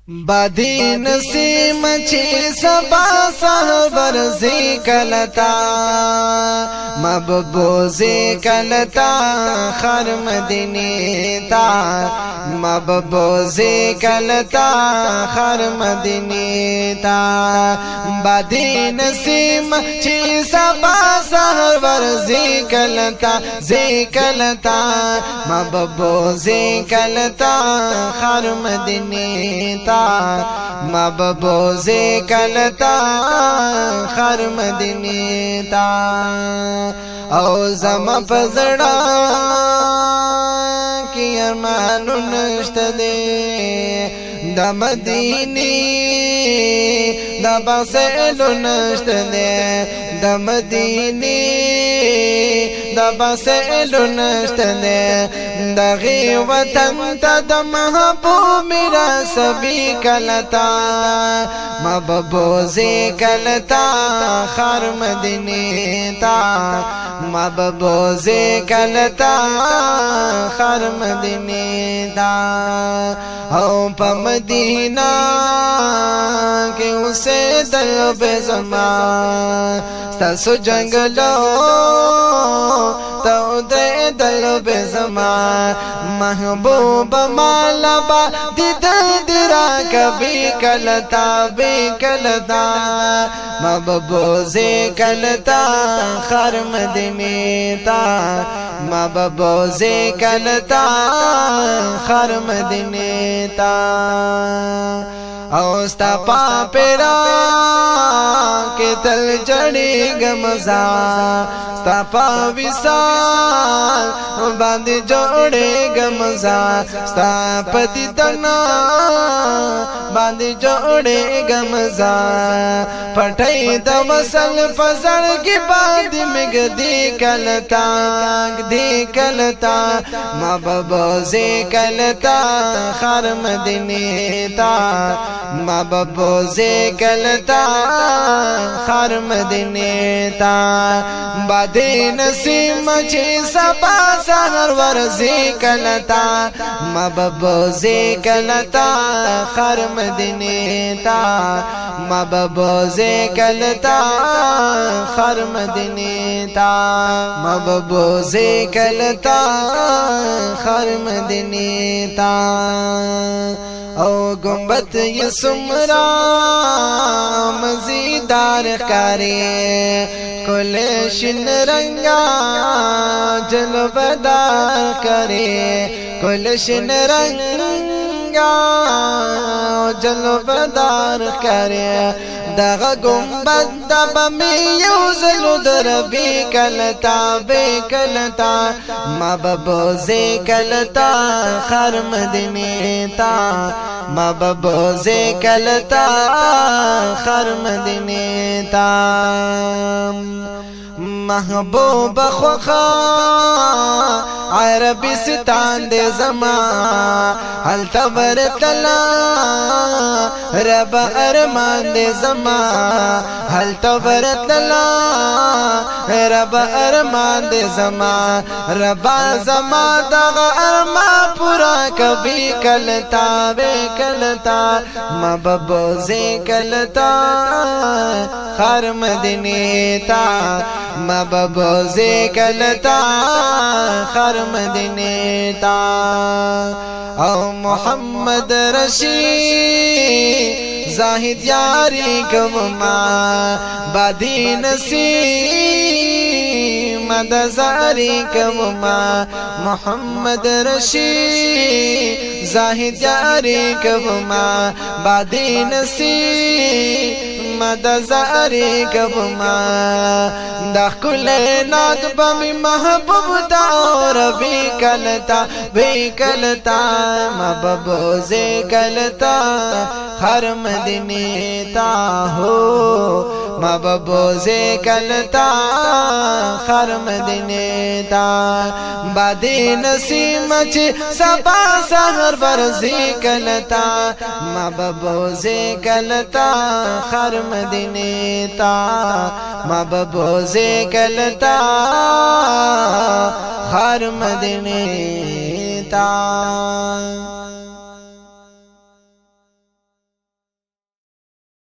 بادی نسیم چی سبا سحر برزی کلتا مببوزی کلتا خر مدینی تا مببوزی کلتا خر مدینی تا بادی نسیم چی سبا سحر برزی کلتا زی کلتا مببوزی کلتا خر مدینی تا مببوزی کلتا خر مدینی تا او زما پزړه کی ارمانو نشته دی د مدینی د باسلو نشته دی د مدینی د باسلو نشته دی دغه وطن ته د محبوب میرا سبي کلتا مببوزی کلتا خر مدینی تا مببوزی کلتا خر مدینی تا او په مدینہ کې اوسه دل به زما ستاسو جنگلو تو دے دل بے زمان محبوب مالبا دیدن درا کبھی کلتا بے کلتا مببوزی کلتا خر مدینی تا مببوزی کلتا خر مدینی تا او ستا پاپیرا کے تل جڑی گمزا ستا پا وصال باندې جوړې گمزا ستا پتی دنا باندې جوړې گمزا پټای د وصل فزړ کې باندې مګدي کلتا دی کلتا مببوزی کلتا خر مدینی تا مببوزی کلتا خر مدینی تا بادی نسیم چی سبا سحر ورزی کلتا مببوزی کلتا خر مدینی تا مببوزی کلتا خر مدینی تا مببوزی کلتا خر مدینی تا او گنبت یسمرا مزیدار کاری کل شن رنگا جلوہدار کاری کل شن رنگا جلوہدار کاری دغه گنبد د بمی یوزلو دربی کلتا بے کلتا مببوزی کلتا خر مدینی تا مببوزی کلتا خر مدینی تا محبوب خوخا عربی ستان دے زما حل تبرتلا رب ارمان دے زما حل تبرتلا رب ارمان دے زما رب زما دغ ارمان پورا کبھی کلتا بے کلتا مببوزی کلتا خر مدینی تا مببوزی کلتا خر مدینی تا او محمد رشید زاہد یاری کمما بادی نسیم مدزاری کمما محمد رشید زاہد یاری کمما بادی نسیم مدزاری کبما دا کل ناد بمی محبوب دا اور بی کلتا مببوزی کلتا خر مدینی تا ہو مببوزی کلتا خر مدینی تا بادی نسیم چی سبا سحر برزی کلتا مببوزی کلتا خر مدینی تا مببوزی کلتا خر مدینی تا